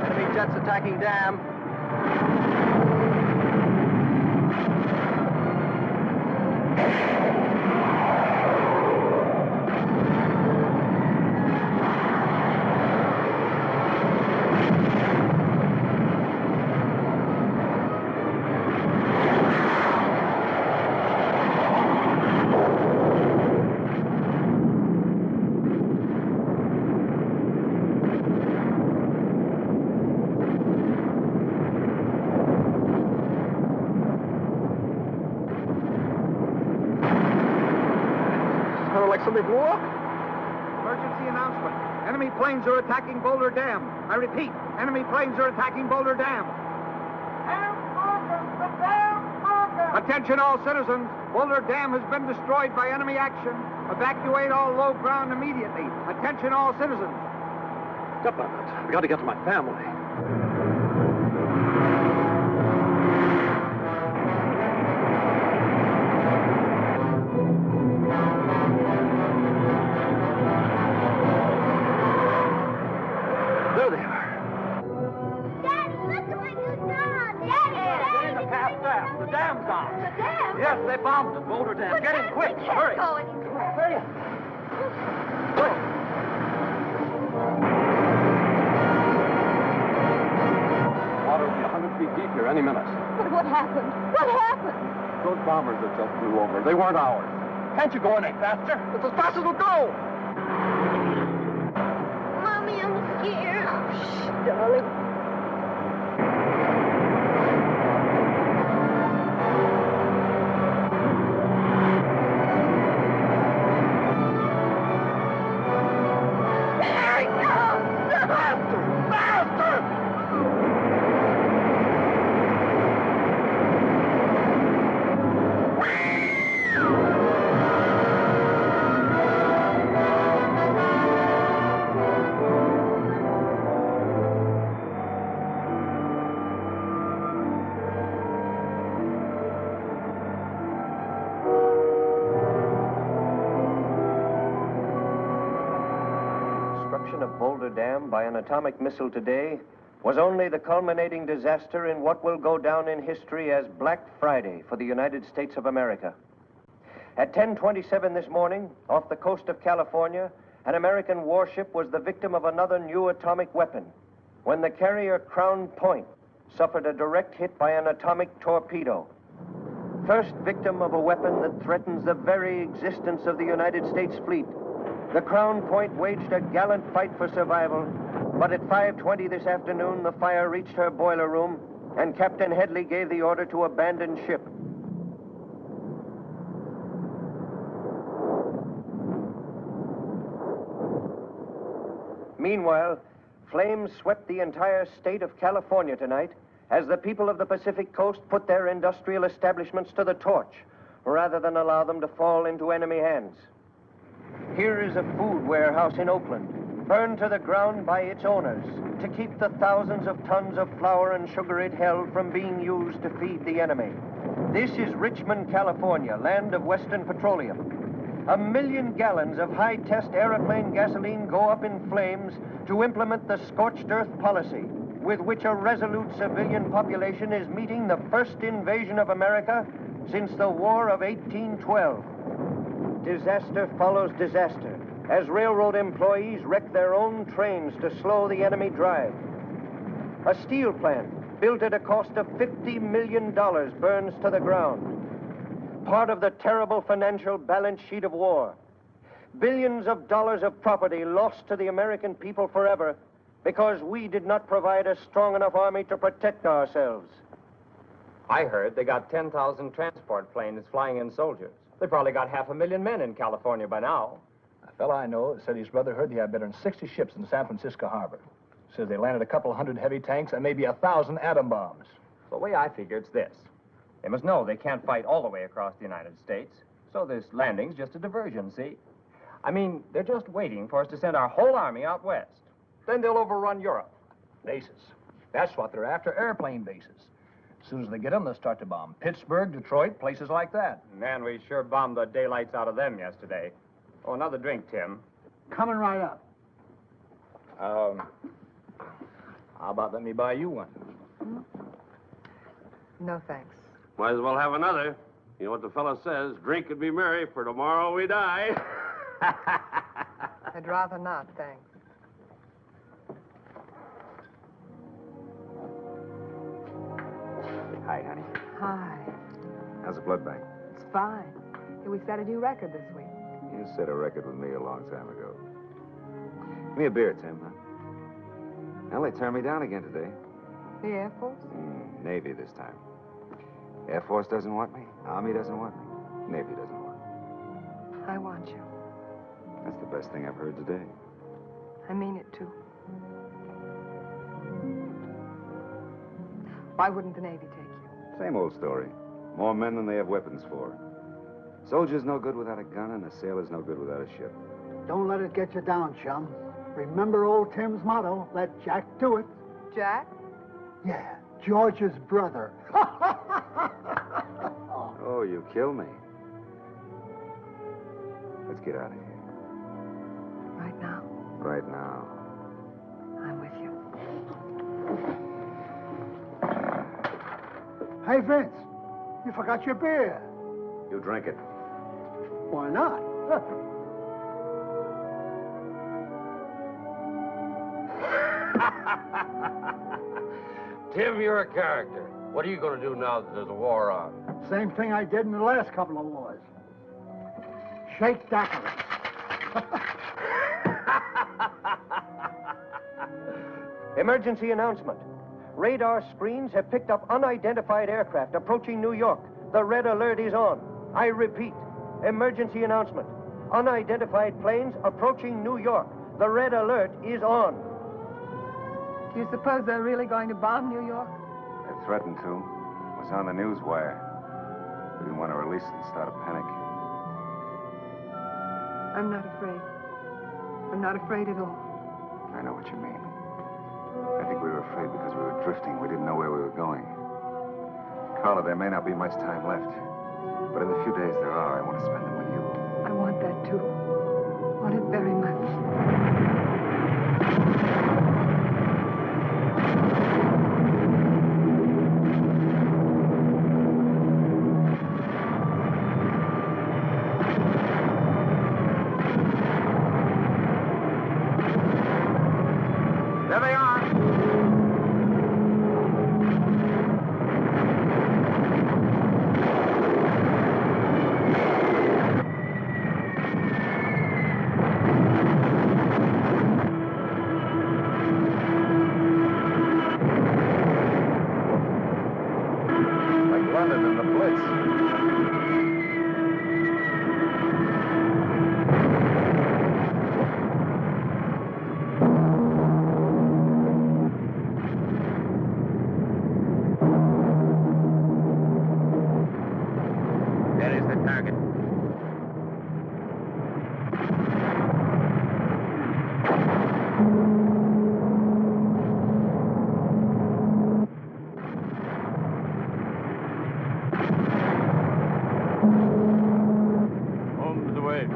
Enemy jets attacking dam. Somebody blew up? Emergency announcement. Enemy planes are attacking Boulder Dam. I repeat, enemy planes are attacking Boulder Dam. Attention all citizens. Boulder Dam has been destroyed by enemy action. Evacuate all low ground immediately. Attention all citizens. Step on it. I've got to get to my family. There they are. Daddy, look at my new dog! Daddy! Get in the path fast. The dam's on. The dam? Yes, they bombed the Boulder Dam. Get in quick. We can't Hurry. go anywhere. Hurry. Water will be 100 feet deep here any minute. But what happened? What happened? Those bombers that just flew over, they weren't ours. Can't you go any faster? It's as fast as we'll go. Mommy, I'm scared. Shh, darling. destruction of Boulder Dam by an atomic missile today was only the culminating disaster in what will go down in history as Black Friday for the United States of America. At 10:27 this morning, off the coast of California, an American warship was the victim of another new atomic weapon when the carrier Crown Point suffered a direct hit by an atomic torpedo. First victim of a weapon that threatens the very existence of the United States fleet. The Crown Point waged a gallant fight for survival, but at 5:20 this afternoon, the fire reached her boiler room, and Captain Headley gave the order to abandon ship. Meanwhile, flames swept the entire state of California tonight as the people of the Pacific Coast put their industrial establishments to the torch, rather than allow them to fall into enemy hands. Here is a food warehouse in Oakland, burned to the ground by its owners to keep the thousands of tons of flour and sugar it held from being used to feed the enemy. This is Richmond, California, land of Western Petroleum. 1 million gallons of high-test airplane gasoline go up in flames to implement the scorched earth policy with which a resolute civilian population is meeting the first invasion of America since the War of 1812. Disaster follows disaster as railroad employees wreck their own trains to slow the enemy drive. A steel plant built at a cost of $50 million burns to the ground. Part of the terrible financial balance sheet of war. Billions of dollars of property lost to the American people forever because we did not provide a strong enough army to protect ourselves. I heard they got 10,000 transport planes flying in soldiers. They probably got 500,000 men in California by now. A fellow I know said his brother heard they had better than 60 ships in San Francisco harbor. Says they landed a couple hundred heavy tanks and maybe 1,000 atom bombs. The way I figure it's this. They must know they can't fight all the way across the United States, so this landing's just a diversion, see? I mean, they're just waiting for us to send our whole army out west. Then they'll overrun Europe. Bases. That's what they're after, airplane bases. As soon as they get them, they'll start to bomb Pittsburgh, Detroit, places like that. Man, we sure bombed the daylights out of them yesterday. Oh, another drink, Tim. Coming right up. How about let me buy you one? No, thanks. Might as well have another. You know what the fellow says, drink and be merry, for tomorrow we die. I'd rather not, thanks. Hi, honey. Hi. How's the blood bank? It's fine. Hey, we set a new record this week. You set a record with me a long time ago. Give me a beer, Tim, huh? Well, they turned me down again today. The Air Force? Navy this time. Air Force doesn't want me. Army doesn't want me. Navy doesn't want me. I want you. That's the best thing I've heard today. I mean it, too. Why wouldn't the Navy take you? Same old story. More men than they have weapons for. Soldier's no good without a gun, and a sailor's no good without a ship. Don't let it get you down, chum. Remember old Tim's motto, let Jack do it. Jack? Yeah, George's brother. Oh, you kill me. Let's get out of here. Right now? Right now. I'm with you. Hey, Vince, you forgot your beer. You drink it. Why not? Tim, you're a character. What are you going to do now that there's a war on? Same thing I did in the last couple of wars. Shake daiquiris. Emergency announcement. Radar screens have picked up unidentified aircraft approaching New York. The red alert is on. I repeat, emergency announcement. Unidentified planes approaching New York. The red alert is on. Do you suppose they're really going to bomb New York? They threatened to. It was on the news wire. We didn't want to release it and start a panic. I'm not afraid. I'm not afraid at all. I know what you mean. I think we were afraid because we were drifting. We didn't know where we were going. Carla, there may not be much time left. But in the few days there are, I want to spend them with you. I want that, too. I want it very much. There they are. Like London in the Blitz. There is the target. Holmes away.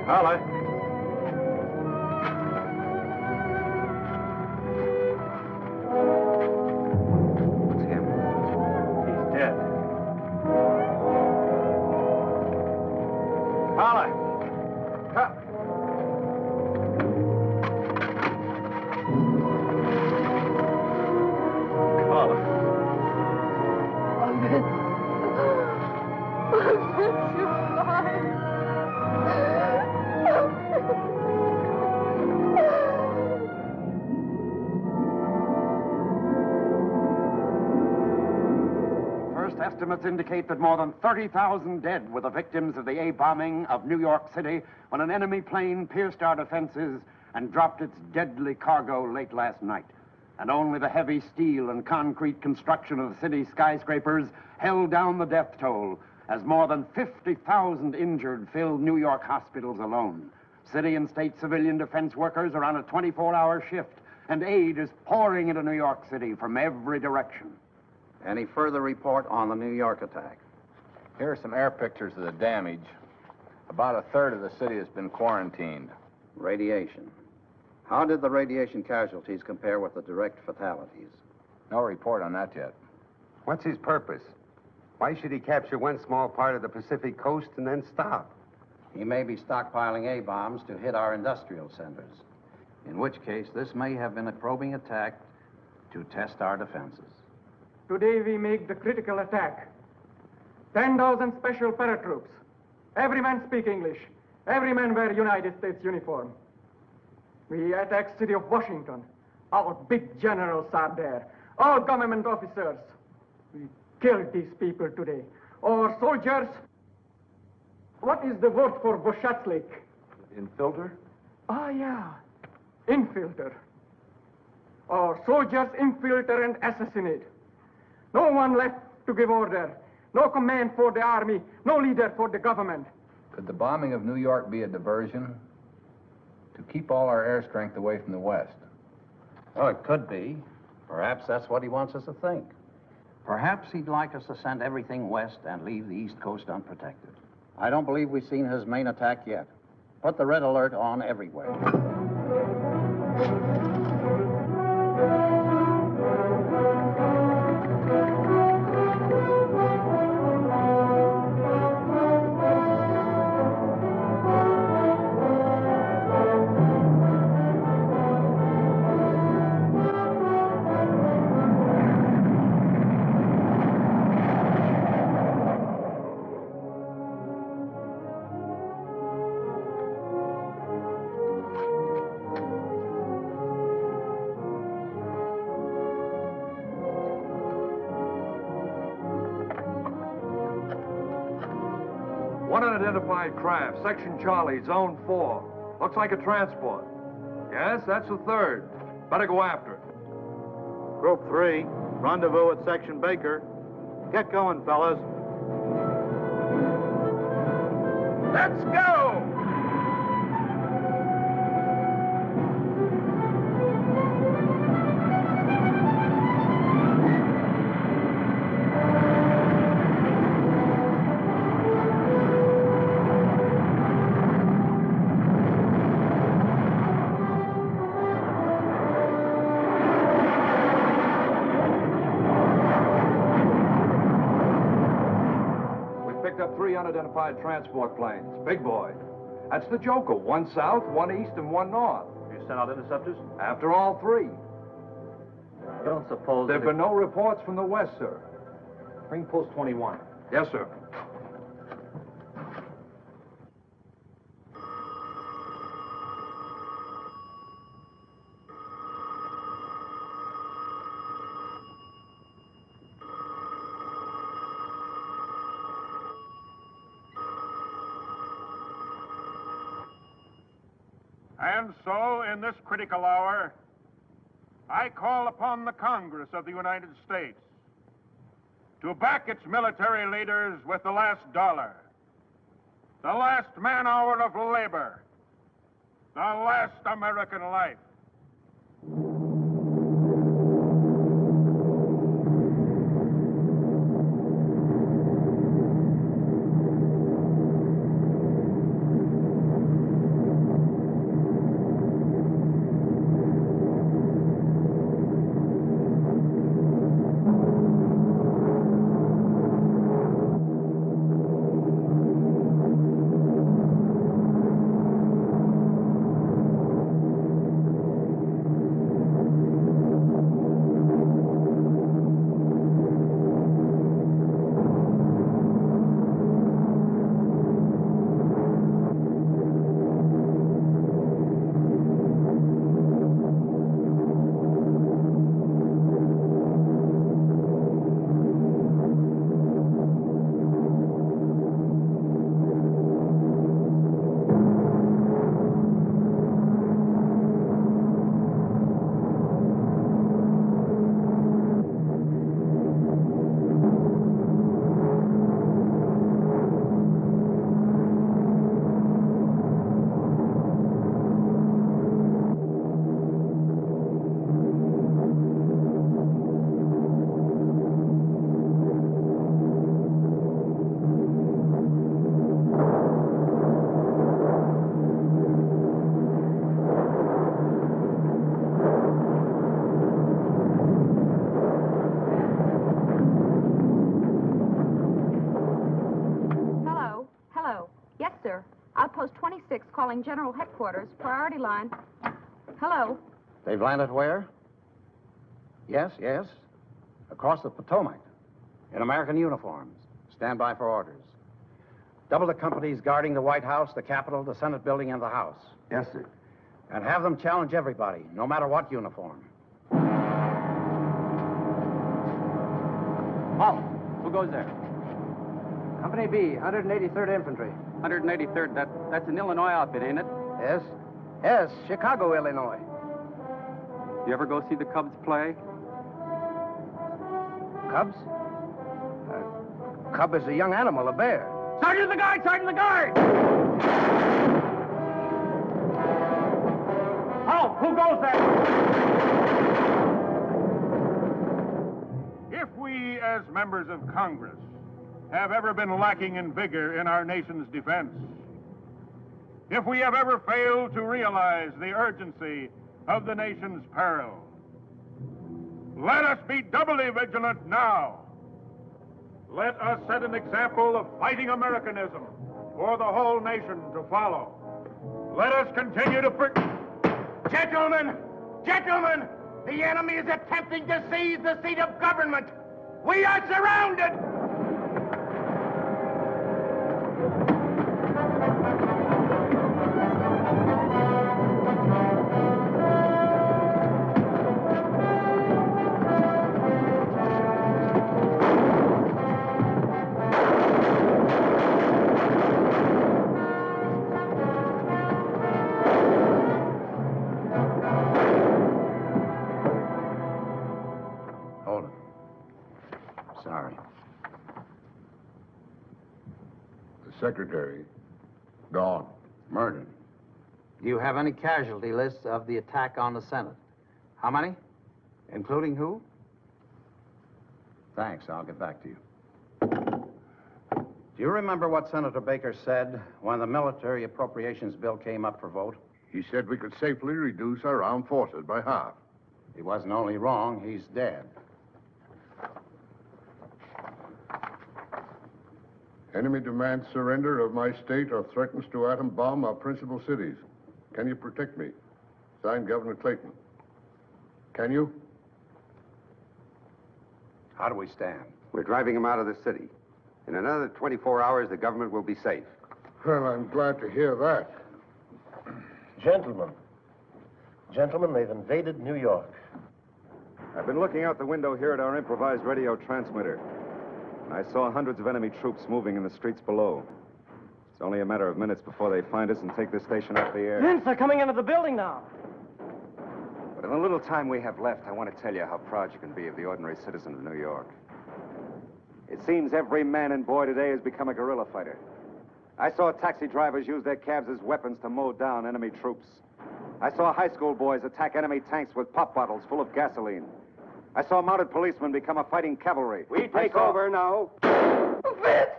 Holly. It's him. He's dead. Holly. First estimates indicate that more than 30,000 dead were the victims of the A bombing of New York City when an enemy plane pierced our defenses and dropped its deadly cargo late last night. And only the heavy steel and concrete construction of the city's skyscrapers held down the death toll, as more than 50,000 injured filled New York hospitals alone. City and state civilian defense workers are on a 24-hour shift, and aid is pouring into New York City from every direction. Any further report on the New York attack? Here are some air pictures of the damage. About a third of the city has been quarantined. Radiation. How did the radiation casualties compare with the direct fatalities? No report on that yet. What's his purpose? Why should he capture one small part of the Pacific coast and then stop? He may be stockpiling A-bombs to hit our industrial centers, in which case this may have been a probing attack to test our defenses. Today we make the critical attack. 10,000 special paratroops. Every man speak English. Every man wear United States uniform. We attack city of Washington. Our big generals are there. All government officers. We killed these people today. Our soldiers. What is the word for Boshatslik? Infilter? Ah, yeah. Infilter. Our soldiers infiltrate and assassinate. No one left to give order. No command for the army. No leader for the government. Could the bombing of New York be a diversion? To keep all our air strength away from the West? Oh, it could be. Perhaps that's what he wants us to think. Perhaps he'd like us to send everything west and leave the East Coast unprotected. I don't believe we've seen his main attack yet. Put the red alert on everywhere. One unidentified craft, Section Charlie, Zone 4. Looks like a transport. Yes, that's the third. Better go after it. Group 3, rendezvous at Section Baker. Get going, fellas. Let's go! Unidentified transport planes. Big boy. That's the Joker. One south, one east, and one north. You sent out interceptors? After all three. You don't suppose... There have been no reports from the west, sir. Bring post 21. Yes, sir. And so, in this critical hour, I call upon the Congress of the United States to back its military leaders with the last dollar, the last man-hour of labor, the last American life. Outpost 26 calling General Headquarters, priority line. Hello. They've landed where? Yes, yes. Across the Potomac. In American uniforms. Stand by for orders. Double the companies guarding the White House, the Capitol, the Senate building, and the House. Yes, sir. And have them challenge everybody, no matter what uniform. Halt. Who goes there? Company B, 183rd Infantry. 183rd. That's an Illinois outfit, ain't it? Yes. Yes, Chicago, Illinois. You ever go see the Cubs play? Cubs? Cub is a young animal, a bear. Sergeant the guard! Sergeant the guard! Halt! Who goes there? we, as members of Congress, have ever been lacking in vigor in our nation's defense, if we have ever failed to realize the urgency of the nation's peril, let us be doubly vigilant now. Let us set an example of fighting Americanism for the whole nation to follow. Let us continue to... Gentlemen! Gentlemen! The enemy is attempting to seize the seat of government! We are surrounded! Sorry. The secretary, gone. Murdered. Do you have any casualty lists of the attack on the Senate? How many? Including who? Thanks. I'll get back to you. Do you remember what Senator Baker said when the military appropriations bill came up for vote? He said we could safely reduce our armed forces by half. He wasn't only wrong, he's dead. Enemy demands surrender of my state or threatens to atom bomb our principal cities. Can you protect me? Signed, Governor Clayton. Can you? How do we stand? We're driving him out of the city. In another 24 hours, the government will be safe. Well, I'm glad to hear that. Gentlemen, they've invaded New York. I've been looking out the window here at our improvised radio transmitter. And I saw hundreds of enemy troops moving in the streets below. It's only a matter of minutes before they find us and take this station off the air. Vince, they're coming into the building now. But in the little time we have left, I want to tell you how proud you can be of the ordinary citizen of New York. It seems every man and boy today has become a guerrilla fighter. I saw taxi drivers use their cabs as weapons to mow down enemy troops. I saw high school boys attack enemy tanks with pop bottles full of gasoline. I saw mounted policemen become a fighting cavalry. We take over now. Vince!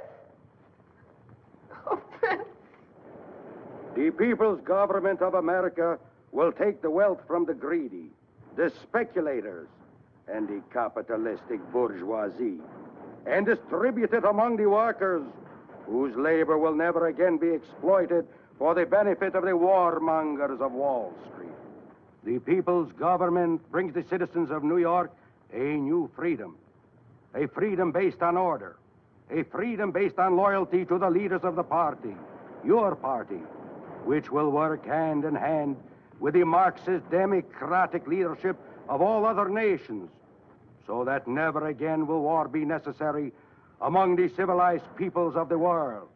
Oh, Vince! The people's government of America will take the wealth from the greedy, the speculators, and the capitalistic bourgeoisie, and distribute it among the workers, whose labor will never again be exploited for the benefit of the warmongers of Wall Street. The people's government brings the citizens of New York a new freedom. A freedom based on order. A freedom based on loyalty to the leaders of the party, your party, which will work hand in hand with the Marxist democratic leadership of all other nations, so that never again will war be necessary among the civilized peoples of the world.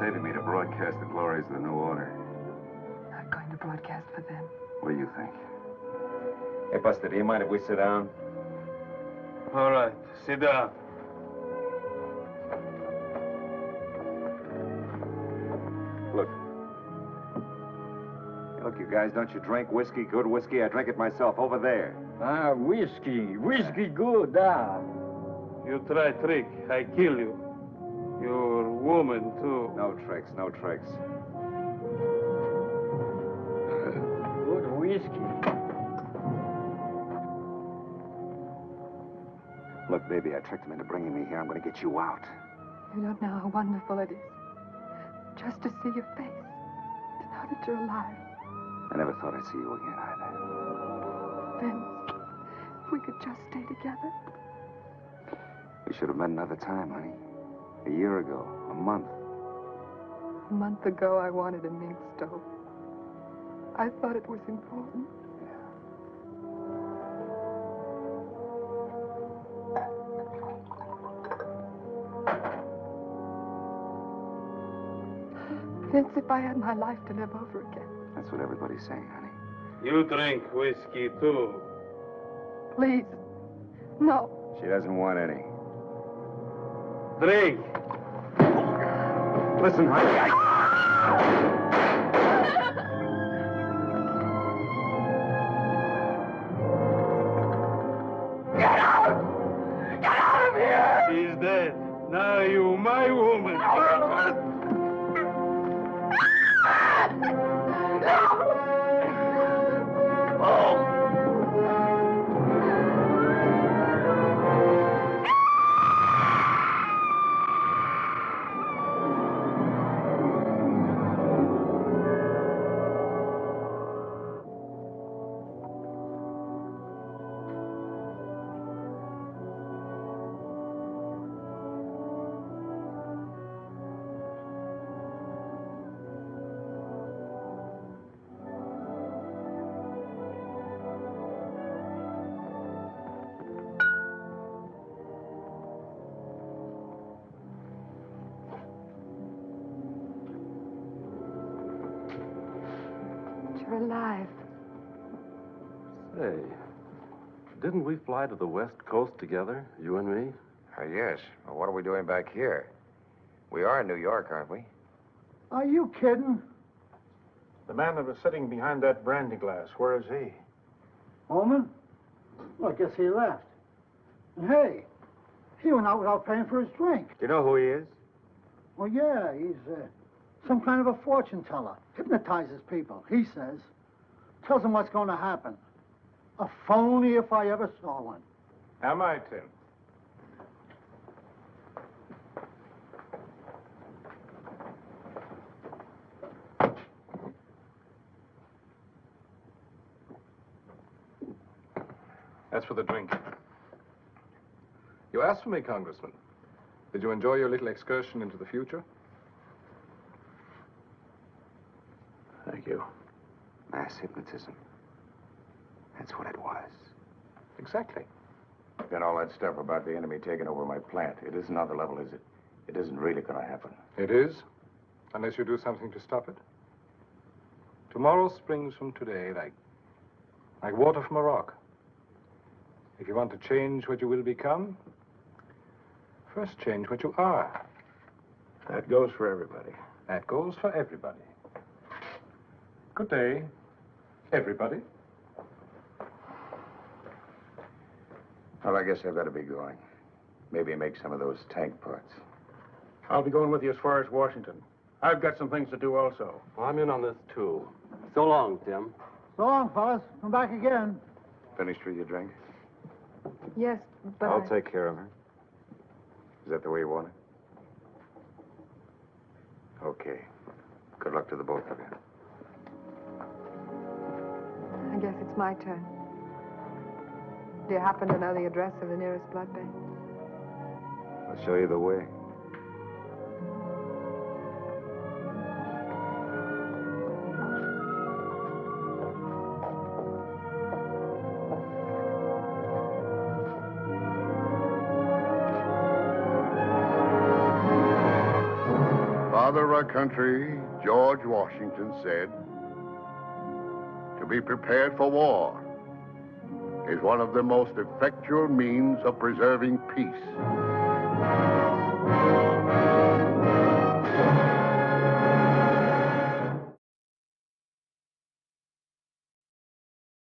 Saving me to broadcast the glories of the new order. Not going to broadcast for them. What do you think? Hey, Buster, do you mind if we sit down? All right, sit down. Look. Look, you guys, don't you drink whiskey, good whiskey? I drink it myself over there. Ah, whiskey. Whiskey good, ah. You try trick, I kill you. Your woman, too. No tricks, no tricks. Good whiskey. Look, baby, I tricked him into bringing me here. I'm going to get you out. You don't know how wonderful it is. Just to see your face. To know that you're alive. I never thought I'd see you again, either. Vince, if we could just stay together. We should have met another time, honey. A year ago, a month. A month ago, I wanted a mink stove. I thought it was important. Vince, if I had my life to live over again. That's what everybody's saying, honey. You drink whiskey, too. Please. No. She doesn't want any. Drink. Listen, honey. Get out! Get out of here! He's dead. Now you, my woman. You're alive. Say, didn't we fly to the West Coast together, you and me? Yes. Well, what are we doing back here? We are in New York, aren't we? Are you kidding? The man that was sitting behind that brandy glass, where is he? Holman? Well, I guess he left. And hey, he went out without paying for his drink. Do you know who he is? Well, yeah, he's some kind of a fortune teller. Hypnotizes people, he says. Tells them what's going to happen. A phony if I ever saw one. Am I, Tim? That's for the drink. You asked for me, Congressman. Did you enjoy your little excursion into the future? Thank you. Mass hypnotism. That's what it was. Exactly. Then all that stuff about the enemy taking over my plant, it isn't on the level, is it? It isn't really going to happen. It is, unless you do something to stop it. Tomorrow springs from today like water from a rock. If you want to change what you will become, first change what you are. That goes for everybody. That goes for everybody. Good day, everybody. Well, I guess I better be going. Maybe make some of those tank parts. I'll be going with you as far as Washington. I've got some things to do also. I'm in on this, too. So long, Tim. So long, fellas. Come back again. Finished with your drink? Yes, but I'll take care of her. Is that the way you want it? Okay. Good luck to the both of you. I guess it's my turn. Do you happen to know the address of the nearest blood bank? I'll show you the way. Father of our country, George Washington, said, "To be prepared for war is one of the most effectual means of preserving peace."